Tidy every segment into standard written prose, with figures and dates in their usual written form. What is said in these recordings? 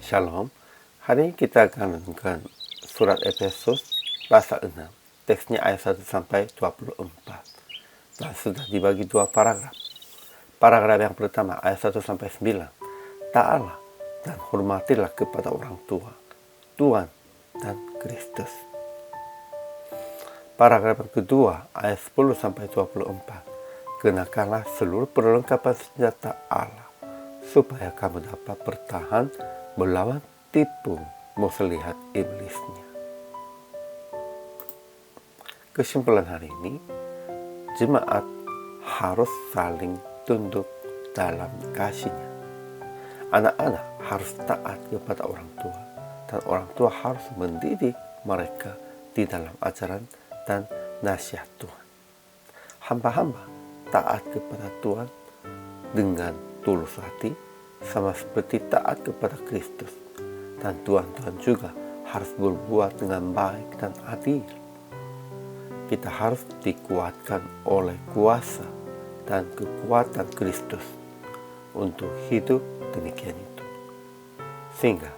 Shalom. Hari ini kita akan merenungkan surat Efesus pasal 6. Teksnya ayat 1 sampai 24. Dan sudah dibagi dua paragraf. Paragraf yang pertama ayat 1 sampai 9. Taatlah dan hormatilah kepada orang tua, Tuhan dan Kristus. Paragraf yang kedua ayat 10 sampai 24. Kenakanlah seluruh perlengkapan senjata Allah supaya kamu dapat bertahan melawan tipu muslihat iblisnya. Kesimpulan hari ini, jemaat harus saling tunduk dalam kasihnya. Anak-anak harus taat kepada orang tua, dan orang tua harus mendidik mereka di dalam ajaran dan nasihat Tuhan. Hamba-hamba taat kepada Tuhan dengan tulus hati, sama seperti taat kepada Kristus. Dan tuan-tuan juga harus berbuat dengan baik dan adil. Kita harus dikuatkan oleh kuasa dan kekuatan Kristus untuk hidup demikian itu. Sehingga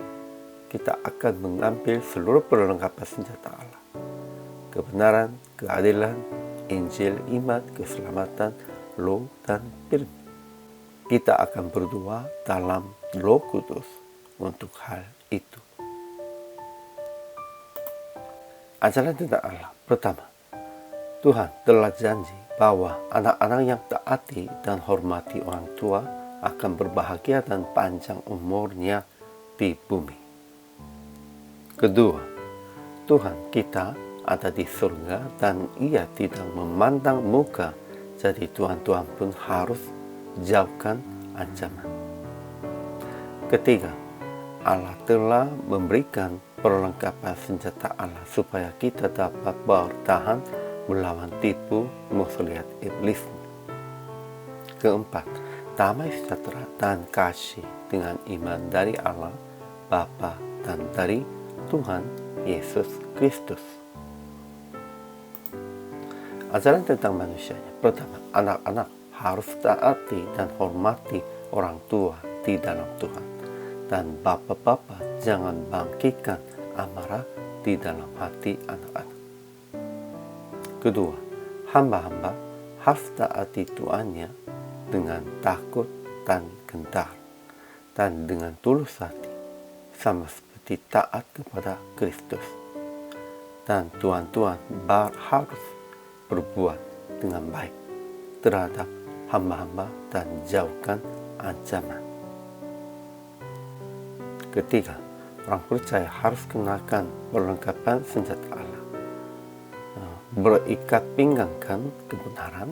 kita akan mengambil seluruh perlengkapan senjata Allah. Kebenaran, keadilan, Injil, iman, keselamatan, Roh, dan firman. Kita akan berdoa dalam Roh Kudus untuk hal itu. Ajaran tentang Allah. Pertama, Tuhan telah janji bahwa anak-anak yang taati dan hormati orang tua akan berbahagia dan panjang umurnya di bumi. Kedua, Tuhan kita ada di surga dan Ia tidak memandang muka, jadi Tuhan pun harus jauhkan ancaman. Ketiga, Allah telah memberikan perlengkapan senjata Allah supaya kita dapat bertahan melawan tipu muslihat iblis. Keempat, damai sejahtera dan kasih dengan iman dari Allah Bapa dan dari Tuhan Yesus Kristus. Ajaran tentang manusianya. Pertama, anak-anak harus taati dan hormati orang tua di dalam Tuhan. Dan bapak-bapak jangan bangkitkan amarah di dalam hati anak-anak. Kedua, hamba-hamba harus taati tuannya dengan takut dan gentar, dan dengan tulus hati, sama seperti taat kepada Kristus. Dan tuan-tuan harus berbuat dengan baik terhadap hamba-hamba dan jauhkan ancaman. Ketiga, orang percaya harus kenakan perlengkapan senjata Allah. Berikat pinggangkan kebenaran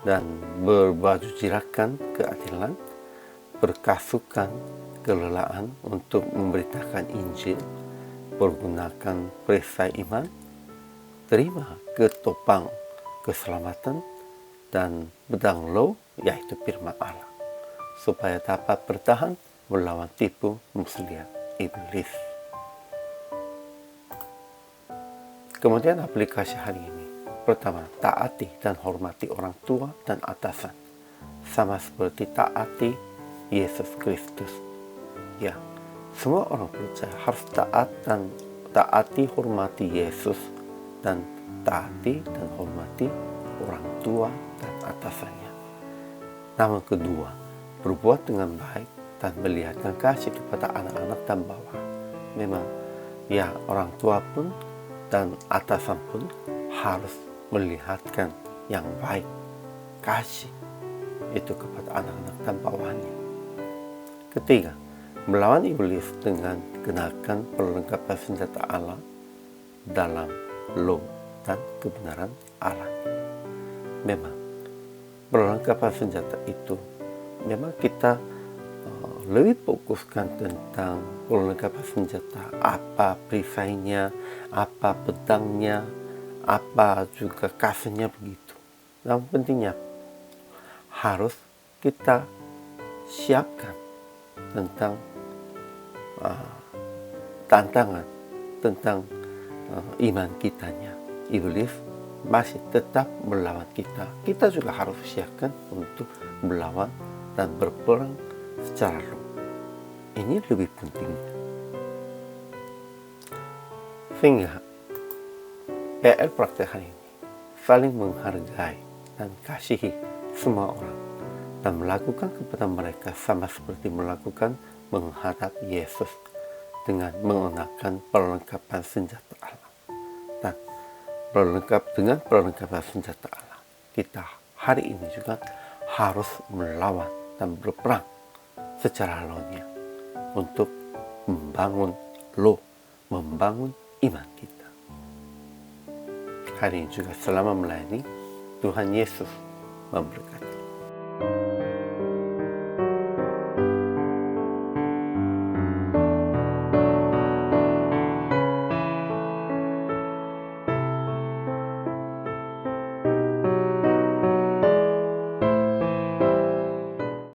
dan berbaju jirakan keadilan, berkasukan kelelaan untuk memberitakan Injil, pergunakan perisai iman, terima ketopang keselamatan, dan pedang Roh, yaitu firman Allah, supaya dapat bertahan melawan tipu muslihat iblis. Kemudian aplikasi hari ini. Pertama, taati dan hormati orang tua dan atasan, sama seperti taati Yesus Kristus. Ya, semua orang percaya harus taati hormati Yesus, dan taati dan hormati orang tua dan atasannya. Namun kedua, berbuat dengan baik dan melihatkan kasih kepada anak-anak dan bawahan. Memang, ya, orang tua pun dan atasan pun harus melihatkan yang baik, kasih itu kepada anak-anak dan bawahannya. Ketiga, melawan iblis dengan kenakan perlengkapan senjata Allah dalam Roh dan kebenaran Allah. Memang perlengkapan senjata itu memang kita lebih fokuskan tentang perlengkapan senjata, apa perisainya, apa pedangnya, apa juga kasihnya begitu. Yang pentingnya harus kita siapkan tentang tantangan, tentang iman kitanya. Iblis masih tetap melawan kita. Kita juga harus siapkan untuk melawan dan berperang secara roh. Ini lebih penting Sehingga PL praktek hari ini saling menghargai dan kasihi semua orang dan melakukan kepada mereka sama seperti melakukan menghadap Yesus dengan mengenakan perlengkapan senjata Allah. Dan dengan perlengkapan senjata Allah, kita hari ini juga harus melawan dan berperang secara alamiah untuk membangun iman kita. Hari ini juga selama melayani, Tuhan Yesus memberkati.